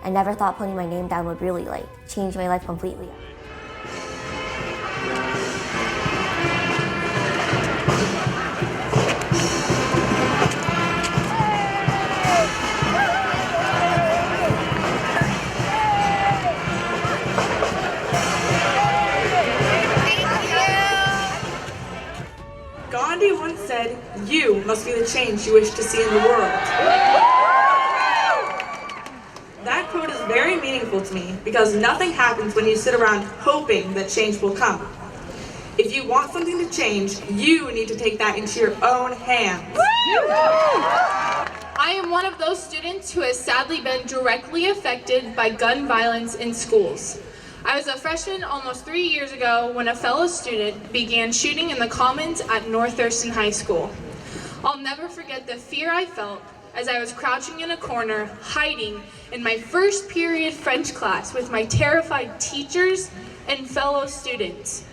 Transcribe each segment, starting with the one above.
I never thought putting my name down would really change my life completely. Gandhi once said, "You must be the change you wish to see in the world." That quote is very meaningful to me because nothing happens when you sit around hoping that change will come. If you want something to change, you need to take that into your own hands. I am one of those students who has sadly been directly affected by gun violence in schools. I was a freshman almost 3 years ago when a fellow student began shooting in the Commons at North Thurston High School. I'll never forget the fear I felt as I was crouching in a corner, hiding in my first period French class with my terrified teachers and fellow students.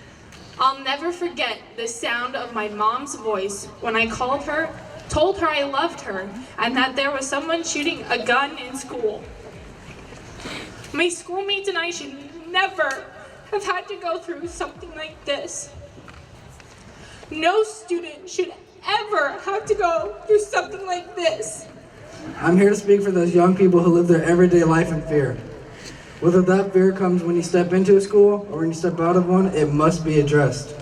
I'll never forget the sound of my mom's voice when I told her I loved her, and that there was someone shooting a gun in school. My schoolmates and I should never have had to go through something like this. No student should ever have to go through something like this. I'm here to speak for those young people who live their everyday life in fear. Whether that fear comes when you step into a school or when you step out of one, it must be addressed.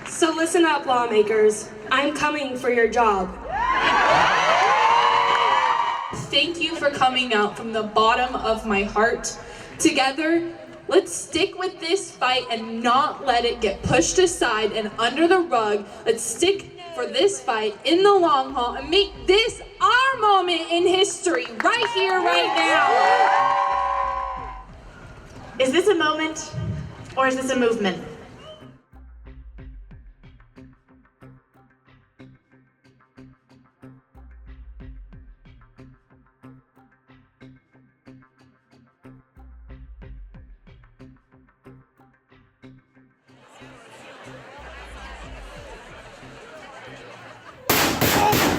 So listen up, lawmakers. I'm coming for your job. Thank you for coming out from the bottom of my heart. Together, let's stick with this fight and not let it get pushed aside and under the rug. Let's stick for this fight in the long haul and make this our moment in history, right here, right now. Is this a moment or is this a movement?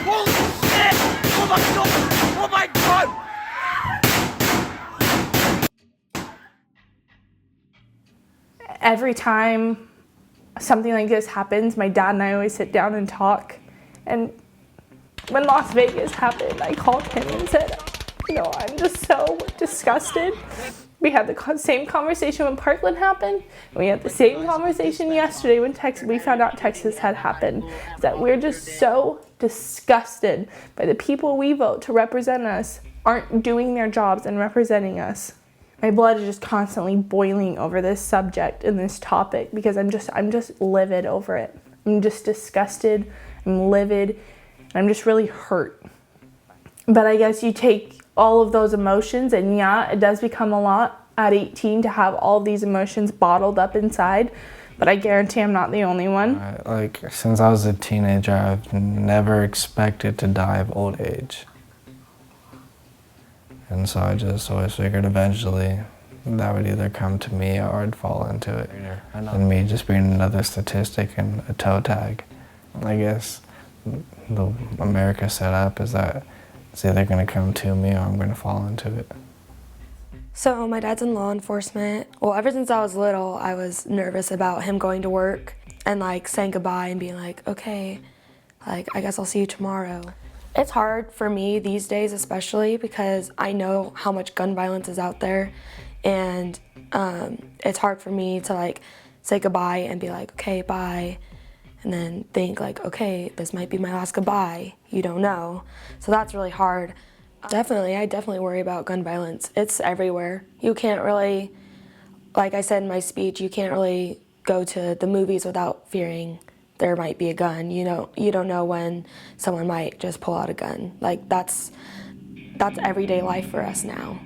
Holy shit! Oh my god! Oh my god! Every time something like this happens, my dad and I always sit down and talk. And when Las Vegas happened, I called him and said, I'm just so disgusted. We had the same conversation when Parkland happened. We had the same conversation yesterday when we found out Texas had happened. That we're just so disgusted by the people we vote to represent us aren't doing their jobs and representing us. My blood is just constantly boiling over this subject and this topic because I'm just livid over it. I'm just disgusted, I'm livid, and I'm just really hurt. But I guess you take all of those emotions, and yeah, it does become a lot at 18 to have all of these emotions bottled up inside, but I guarantee I'm not the only one. Since I was a teenager, I've never expected to die of old age. And so I just always figured eventually that would either come to me or I'd fall into it. And me just being another statistic and a toe tag. I guess the America set up is that it's either going to come to me or I'm going to fall into it. So my dad's in law enforcement. Well, ever since I was little, I was nervous about him going to work and saying goodbye and being okay, I guess I'll see you tomorrow. It's hard for me these days, especially because I know how much gun violence is out there, and it's hard for me to say goodbye and be okay, bye, and then think okay, this might be my last goodbye. You don't know. So that's really hard. I definitely worry about gun violence. It's everywhere. You can't really, like I said in my speech, you can't really go to the movies without fearing there might be a gun. You don't know when someone might just pull out a gun. That's everyday life for us now.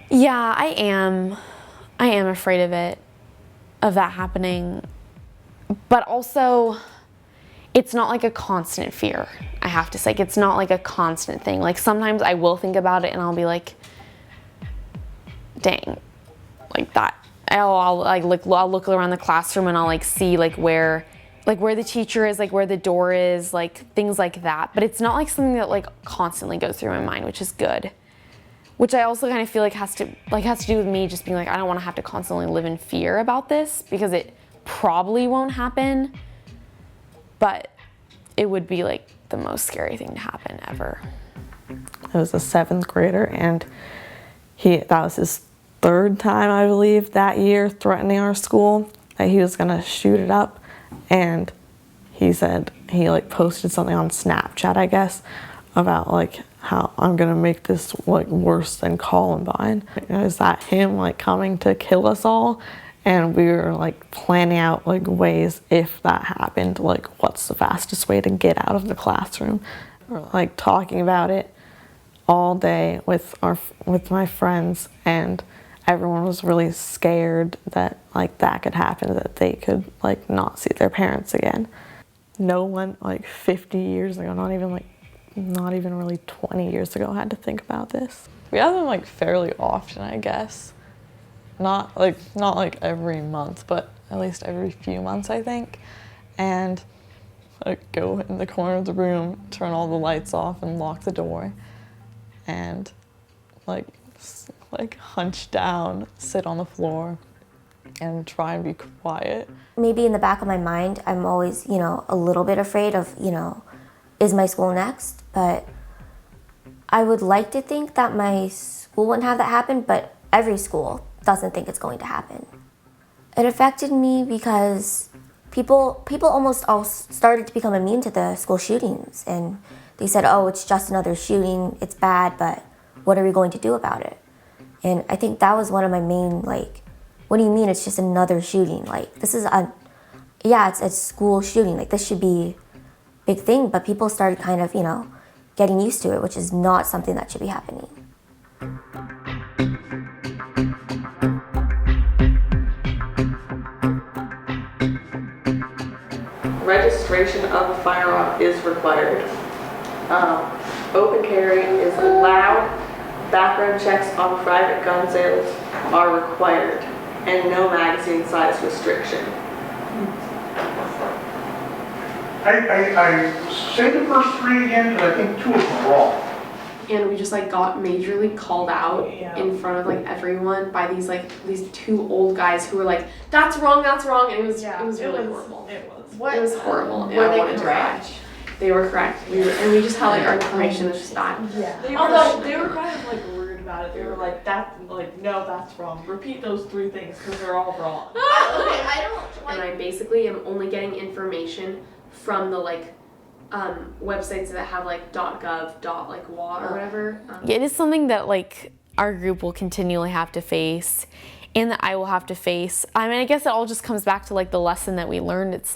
Yeah, I am afraid of that happening, but also it's not a constant fear, I have to say. It's not a constant thing. Sometimes I will think about it and I'll be dang, I'll look around the classroom and I'll like see like where the teacher is, like where the door is, like things like that. But it's not like something that like constantly goes through my mind, which is good. Which I also kind of feel like has to do with me just being like, I don't want to have to constantly live in fear about this, because it probably won't happen, but it would be like the most scary thing to happen ever. I was a 7th grader, and that was his 3rd time, I believe, that year threatening our school that he was gonna shoot it up. And he said, he like posted something on Snapchat, I guess, about like how I'm gonna make this like worse than Columbine. Is that him like coming to kill us all? And we were like planning out like ways, if that happened, like what's the fastest way to get out of the classroom. We're like talking about it all day with my friends, and everyone was really scared that like that could happen, that they could like not see their parents again. No one like 50 years ago, not even really 20 years ago, had to think about this. We have them like fairly often, I guess. Not like every month, but at least every few months, I think. And like go in the corner of the room, turn all the lights off and lock the door, and like hunch down, sit on the floor, and try and be quiet. Maybe in the back of my mind, I'm always, a little bit afraid of, is my school next? But I would like to think that my school wouldn't have that happen, but every school doesn't think it's going to happen. It affected me because people almost all started to become immune to the school shootings, and they said, oh, it's just another shooting, it's bad, but what are we going to do about it? And I think that was one of my main, what do you mean it's just another shooting? Like, this is it's a school shooting, like this should be a big thing, but people started kind of, getting used to it, which is not something that should be happening. Registration of a firearm is required. Open carry is allowed. Background checks on private gun sales are required, and no magazine size restriction. I say the first 3 again, because I think 2 of them are wrong. And we just got majorly called out in front of everyone by these 2 old guys who were like, that's wrong, and it was really horrible. It was horrible. Were they correct? They were correct. We just had our information was just that. Yeah. Although they were kind of rude about it. They were like, no, that's wrong. Repeat those 3 things because they're all wrong. And I basically am only getting information from the websites that have .gov.wa or whatever. It is something that our group will continually have to face, and that I will have to face. I mean, I guess it all just comes back to the lesson that we learned. It's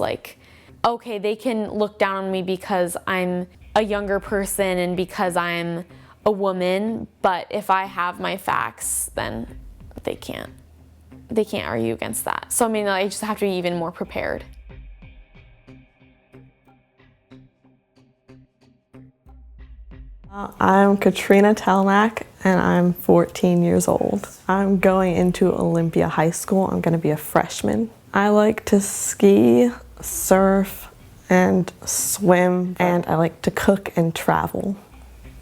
okay, they can look down on me because I'm a younger person and because I'm a woman, but if I have my facts, then they can't argue against that. So I mean, I just have to be even more prepared. I'm Katrina Telmack, and I'm 14 years old. I'm going into Olympia High School. I'm going to be a freshman. I like to ski, surf, and swim, and I like to cook and travel.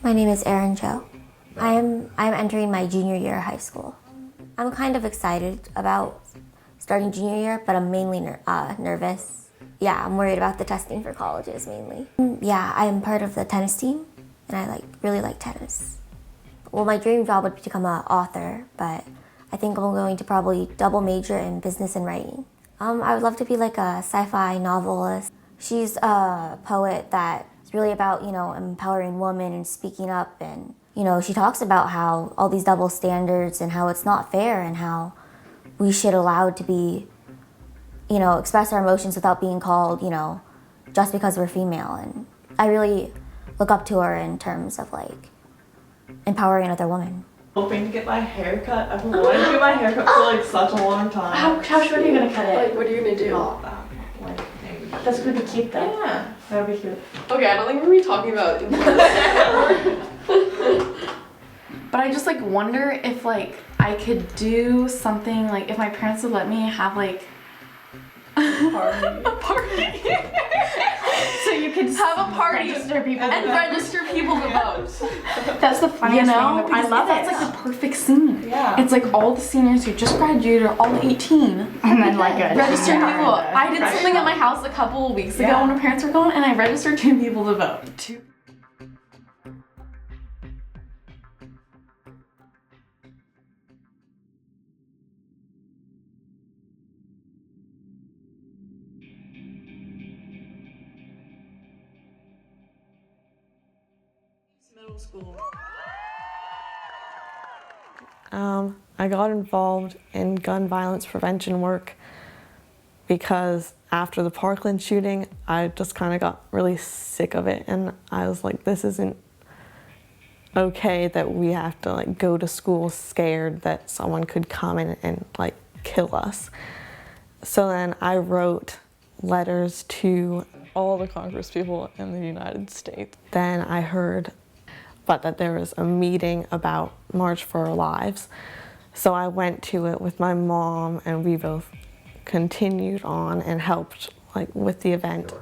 My name is Erin Jo. I'm entering my junior year of high school. I'm kind of excited about starting junior year, but I'm mainly nervous. Yeah, I'm worried about the testing for colleges mainly. Yeah, I am part of the tennis team, and I really like tennis. Well, my dream job would be to become an author, but I think I'm going to probably double major in business and writing. I would love to be a sci-fi novelist. She's a poet that's really about, empowering women and speaking up, and, she talks about how all these double standards and how it's not fair and how we should allow to be, express our emotions without being called, just because we're female. And I really look up to her in terms of empowering another woman. Hoping to get my hair cut. I've been wanting to get my hair cut for such a long time. How short are you gonna cut it? What are you gonna do? That's gonna be cute though. Yeah, that would be cute. Okay, I don't think we're gonna be talking about it. But I just wonder if I I could do something like if my parents would let me have like a party. So you could have a party register people to vote. That's the funniest thing. I love it. That's like the perfect scene. Yeah. It's like all the seniors who just graduated, all 18, and then like registered people. I did something at my house a couple of weeks ago when my parents were gone, and I registered 2 people to vote. Middle school. I got involved in gun violence prevention work because after the Parkland shooting, I just kind of got really sick of it, and I was like, this isn't okay that we have to like go to school scared that someone could come in and like kill us. So then I wrote letters to all the Congress people in the United States. Then I heard that there was a meeting about March for Our Lives. So I went to it with my mom, and we both continued on and helped like with the event.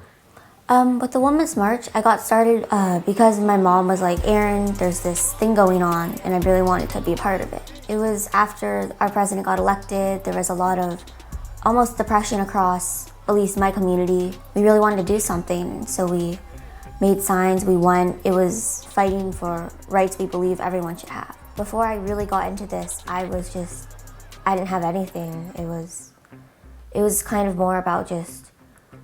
With the Women's March, I got started because my mom was like, Erin, there's this thing going on, and I really wanted to be a part of it. It was after our president got elected. There was a lot of almost depression across, at least my community. We really wanted to do something, so we made signs, we went. It was fighting for rights we believe everyone should have. Before I really got into this, I didn't have anything. It was kind of more about just,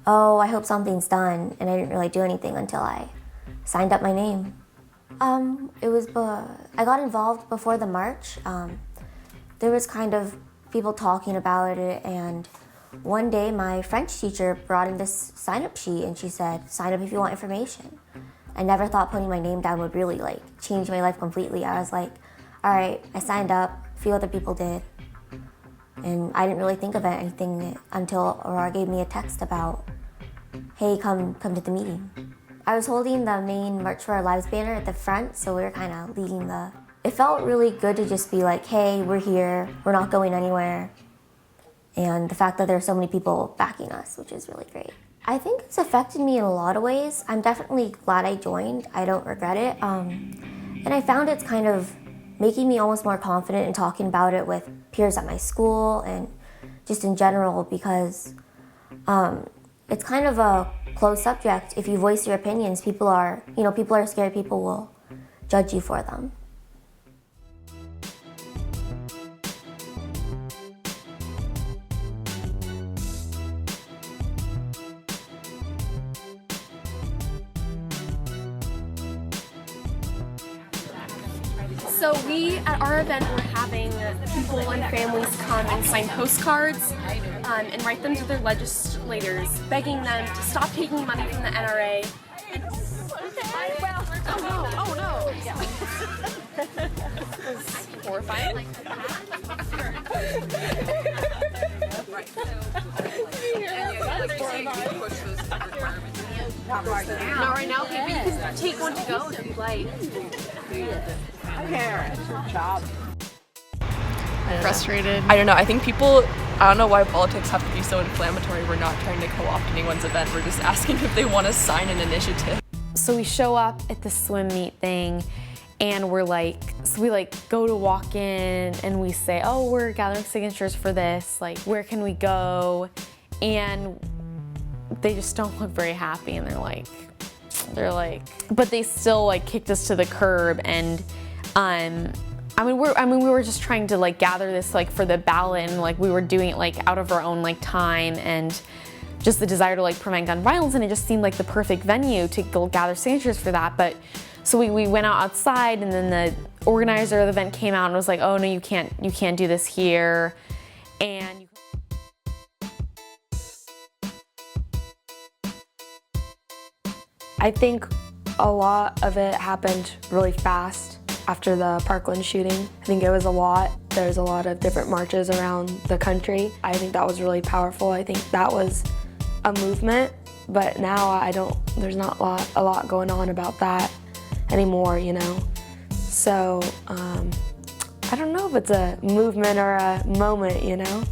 oh, I hope something's done, and I didn't really do anything until I signed up my name. I got involved before the march. There was kind of people talking about it, and one day my French teacher brought in this sign-up sheet, and she said, sign up if you want information. I never thought putting my name down would really like change my life completely. I was like, all right, I signed up, a few other people did. And I didn't really think of anything until Aurora gave me a text about, hey, come to the meeting. I was holding the main March for Our Lives banner at the front, so we were kind of leading it felt really good to just be like, hey, we're here, we're not going anywhere. And the fact that there are so many people backing us, which is really great. I think it's affected me in a lot of ways. I'm definitely glad I joined. I don't regret it. And I found it's kind of making me almost more confident in talking about it with peers at my school and just in general, because it's kind of a closed subject. If you voice your opinions, people are scared people will judge you for them. So we, at our event, we're having people and families come and sign postcards and write them to their legislators, begging them to stop taking money from the NRA. Oh no! Yeah. This is horrifying. Not right now, okay, but you can take one to go if you'd like. Frustrated. I don't know. I think people, I don't know why politics have to be so inflammatory. We're not trying to co-opt anyone's event. We're just asking if they want to sign an initiative. So we show up at the swim meet thing, and we go to walk in and we say, oh, we're gathering signatures for this. Like, where can we go? And they just don't look very happy, and they're like, but they still like kicked us to the curb. And we were just trying to like gather this like for the ballot, and like we were doing it like out of our own like time and just the desire to like prevent gun violence, and it just seemed like the perfect venue to go gather signatures for that. But so we went outside, and then the organizer of the event came out and was like, oh no, you can't do this here. And I think a lot of it happened really fast after the Parkland shooting. I think it was a lot. There's a lot of different marches around the country. I think that was really powerful. I think that was a movement, but now there's not a lot going on about that anymore, you know? So I don't know if it's a movement or a moment, you know?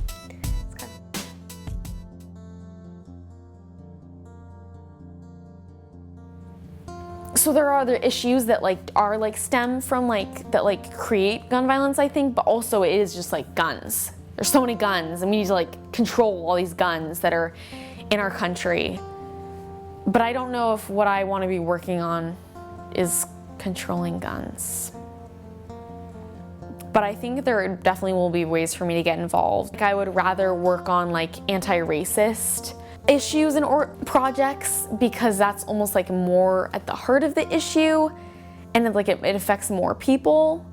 So there are other issues that are stem from that create gun violence, I think, but also it is just guns. There's so many guns and we need to control all these guns that are in our country. But I don't know if what I want to be working on is controlling guns. But I think there definitely will be ways for me to get involved. I would rather work on anti-racist issues and projects because that's almost more at the heart of the issue and it affects more people.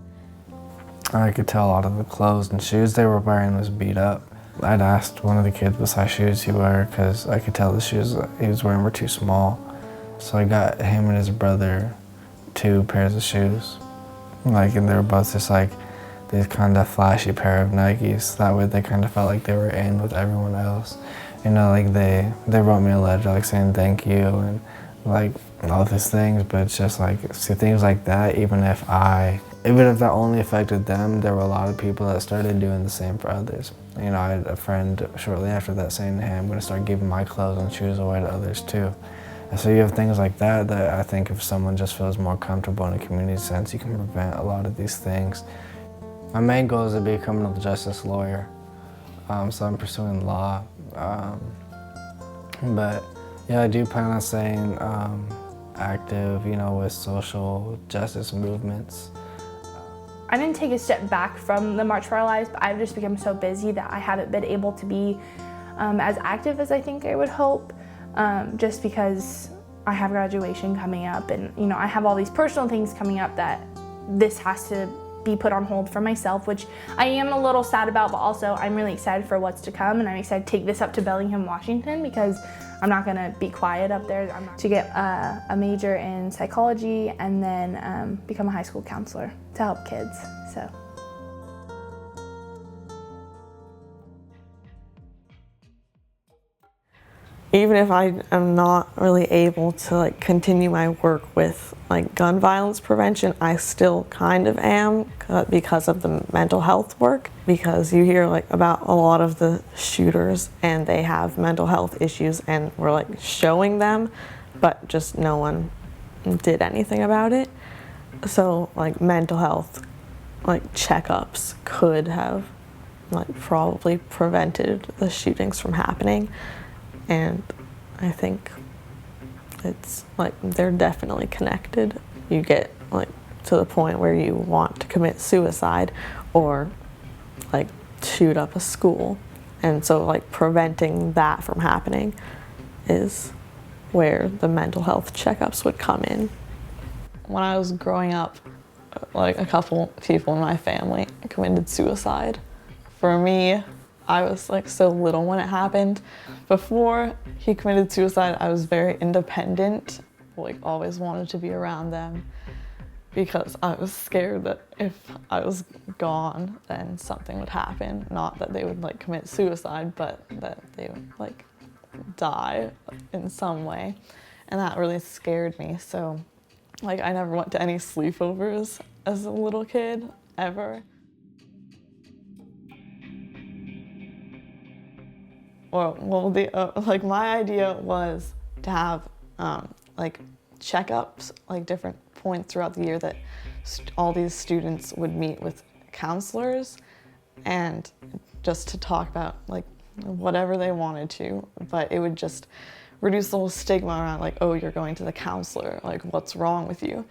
I could tell a lot of the clothes and shoes they were wearing was beat up. I'd asked one of the kids what size shoes he wore because I could tell the shoes he was wearing were too small. So I got him and his brother 2 pairs of shoes. And they were both just these kind of flashy pair of Nikes. That way they kind of felt like they were in with everyone else. You know, they wrote me a letter saying thank you and all these things, but it's just see things like that, even if that only affected them, there were a lot of people that started doing the same for others. You know, I had a friend shortly after that saying, hey, I'm gonna start giving my clothes and shoes away to others too. And so you have things like that I think if someone just feels more comfortable in a community sense, you can prevent a lot of these things. My main goal is to be a criminal justice lawyer. So I'm pursuing law. But yeah, I do plan on staying active, you know, with social justice movements. I didn't take a step back from the March for Our Lives, but I've just become so busy that I haven't been able to be as active as I think I would hope, just because I have graduation coming up and, you know, I have all these personal things coming up that this has to be put on hold for myself, which I am a little sad about, but also I'm really excited for what's to come, and I'm excited to take this up to Bellingham, Washington, because I'm not gonna be quiet up there. I'm to get a major in psychology and then become a high school counselor to help kids, so. Even if I am not really able to continue my work with gun violence prevention, I still kind of am because of the mental health work. Because you hear about a lot of the shooters and they have mental health issues and we're showing them, but just no one did anything about it. So mental health checkups could have probably prevented the shootings from happening. And I think it's they're definitely connected. You get to the point where you want to commit suicide or shoot up a school. And so preventing that from happening is where the mental health checkups would come in. When I was growing up, a couple people in my family committed suicide. For me, I was so little when it happened. Before he committed suicide, I was very independent, always wanted to be around them because I was scared that if I was gone, then something would happen. Not that they would commit suicide, but that they would die in some way. And that really scared me. So I never went to any sleepovers as a little kid, ever. Well, my idea was to have checkups, different points throughout the year that all these students would meet with counselors and just to talk about whatever they wanted to, but it would just reduce the whole stigma around oh, you're going to the counselor, what's wrong with you?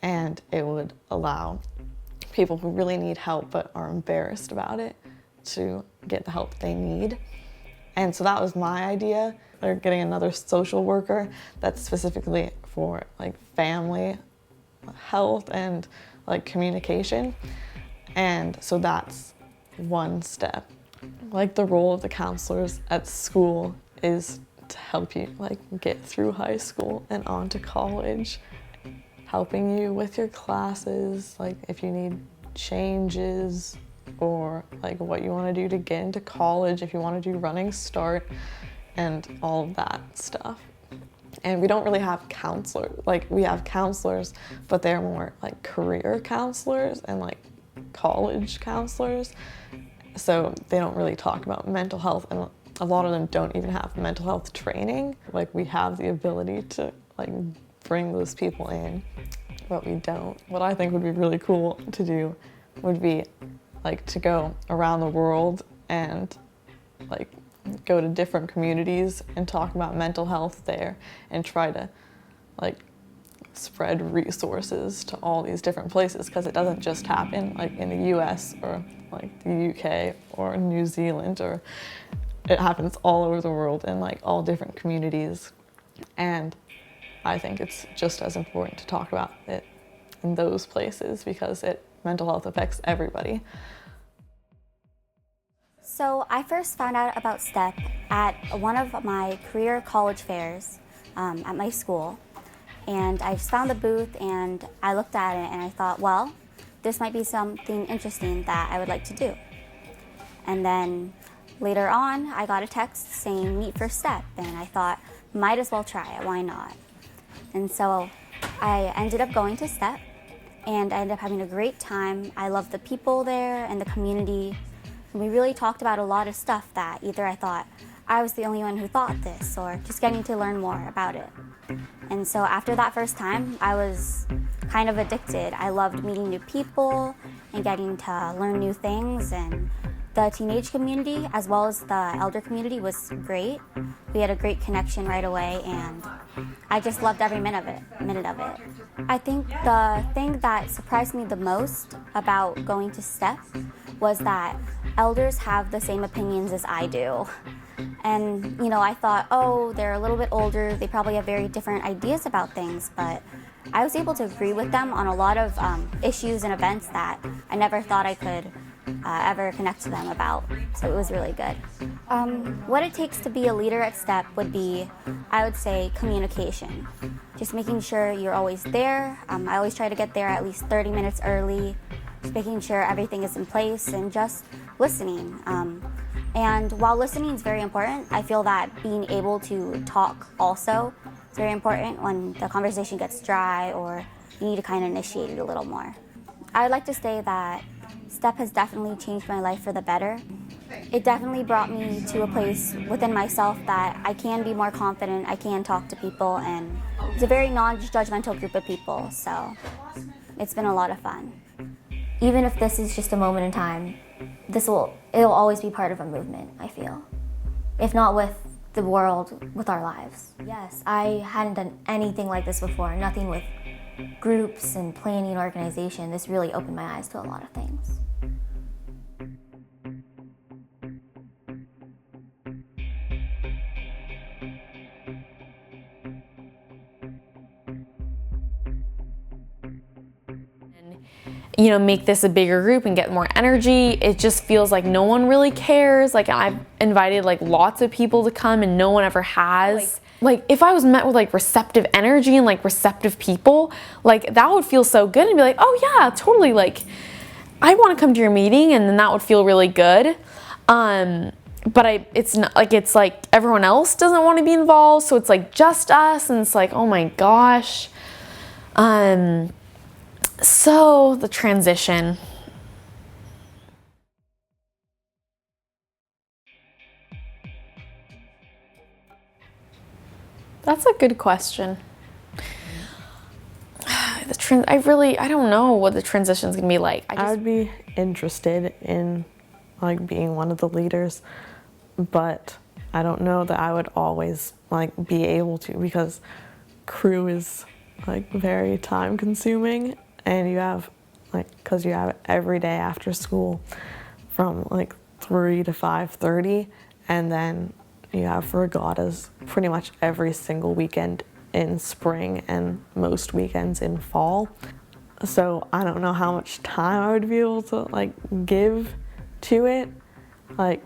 And it would allow people who really need help but are embarrassed about it to get the help they need. And so that was my idea. They're getting another social worker that's specifically for family health and communication. And so that's one step. The role of the counselors at school is to help you get through high school and on to college, helping you with your classes, if you need changes, or what you want to do to get into college, if you want to do running start, and all of that stuff. And we don't really have counselors. We have counselors, but they're more career counselors and college counselors, so they don't really talk about mental health, and a lot of them don't even have mental health training. Like, we have the ability to like bring those people in, but we don't. What I think would be really cool to do would be like to go around the world and like go to different communities and talk about mental health there and try to like spread resources to all these different places, because it doesn't just happen like in the US or like the UK or New Zealand, or it happens all over the world in like all different communities. And I think it's just as important to talk about it in those places, because mental health affects everybody. So I first found out about STEP at one of my career college fairs at my school. And I just found the booth and I looked at it and I thought, well, this might be something interesting that I would like to do. And then later on, I got a text saying meet for STEP, and I thought, might as well try it, why not? And so I ended up going to STEP, and I ended up having a great time. I loved the people there and the community. And we really talked about a lot of stuff that either I thought I was the only one who thought this, or just getting to learn more about it. And so after that first time, I was kind of addicted. I loved meeting new people and getting to learn new things, and the teenage community as well as the elder community was great. We had a great connection right away, and I just loved every minute of it. I think the thing that surprised me the most about going to STEP was that elders have the same opinions as I do. And, you know, I thought, oh, they're a little bit older, they probably have very different ideas about things, but I was able to agree with them on a lot of issues and events that I never thought I could ever connect to them about. So it was really good. What it takes to be a leader at STEP would be, I would say, communication. Just making sure you're always there. I always try to get there at least 30 minutes early, just making sure everything is in place and just listening. And while listening is very important, I feel that being able to talk also is very important when the conversation gets dry or you need to kind of initiate it a little more. I'd like to say that STEP has definitely changed my life for the better. It definitely brought me to a place within myself that I can be more confident, I can talk to people, and it's a very non-judgmental group of people, so it's been a lot of fun. Even if this is just a moment in time, it'll always be part of a movement, I feel. If not with the world, with our lives. Yes, I hadn't done anything like this before, nothing with groups and planning and organization. This really opened my eyes to a lot of things. You know, make this a bigger group and get more energy. It just feels like no one really cares. Like, I've invited like lots of people to come and no one ever has. Like if I was met with like receptive energy and like receptive people, like that would feel so good and be like, oh yeah, totally, like I want to come to your meeting, and then that would feel really good. But it's not like, it's like everyone else doesn't want to be involved, so it's like just us, and it's like, oh my gosh. So the transition. That's a good question. I don't know what the transition's gonna be like. I would be interested in like being one of the leaders, but I don't know that I would always like be able to, because crew is like very time consuming, and you have because you have it every day after school from like 3 to 5:30, and then you have regattas pretty much every single weekend in spring and most weekends in fall. So I don't know how much time I would be able to like give to it, but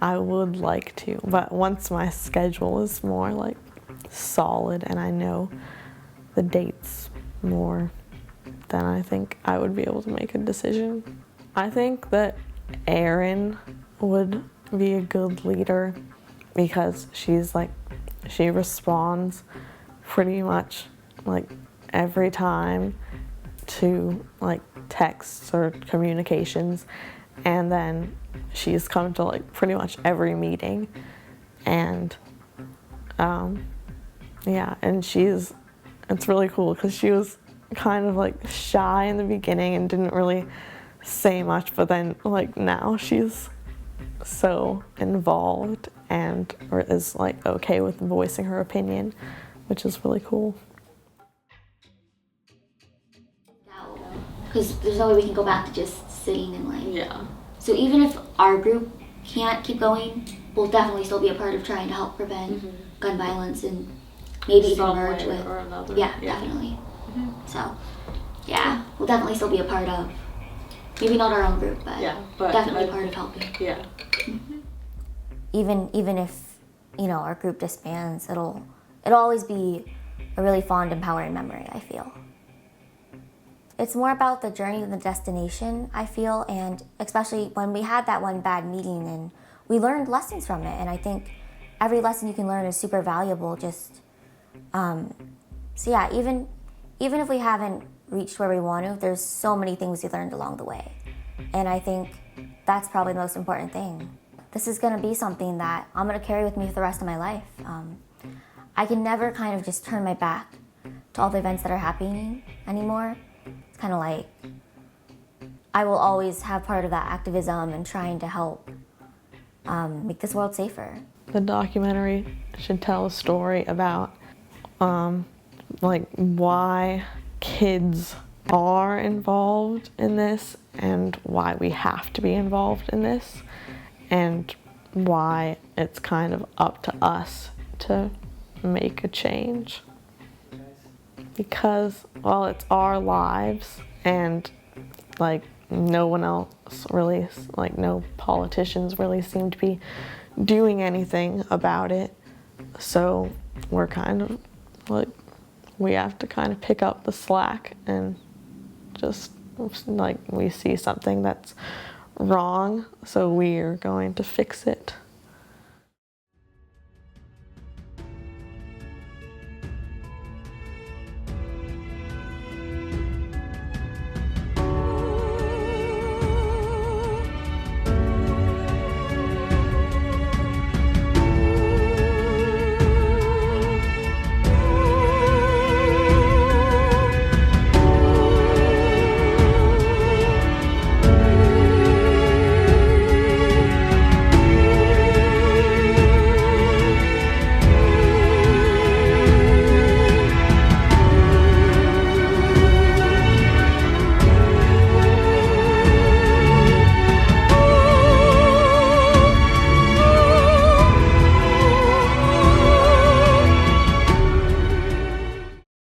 I would like to. But once my schedule is more like solid and I know the dates more, then I think I would be able to make a decision. I think that Erin would be a good leader because she responds pretty much like every time to like texts or communications, and then she's come to like pretty much every meeting, and yeah, and it's really cool because she was kind of like shy in the beginning and didn't really say much, but then like now she's so involved and is like okay with voicing her opinion, which is really cool. Because there's no way we can go back to just sitting and like. So even if our group can't keep going, we'll definitely still be a part of trying to help prevent gun violence and maybe even merge with. Definitely. So, yeah, we'll definitely still be a part of. Maybe not our own group, but definitely part of helping. Even if, you know, our group disbands, it'll always be a really fond, empowering memory, I feel. It's more about the journey than the destination, I feel, and especially when we had that one bad meeting and we learned lessons from it, and I think every lesson you can learn is super valuable. Just, so yeah, even if we haven't reached where we want to, there's so many things we learned along the way, and I think that's probably the most important thing. This is gonna be something that I'm gonna carry with me for the rest of my life. I can never kind of just turn my back to all the events that are happening anymore. It's kind of like I will always have part of that activism and trying to help make this world safer. The documentary should tell a story about like why kids are involved in this and why we have to be involved in this and why it's kind of up to us to make a change. Because, well, it's our lives and like no one else really, like no politicians really seem to be doing anything about it. So we're kind of like, we have to kind of pick up the slack and just like we see something that's wrong, so we are going to fix it.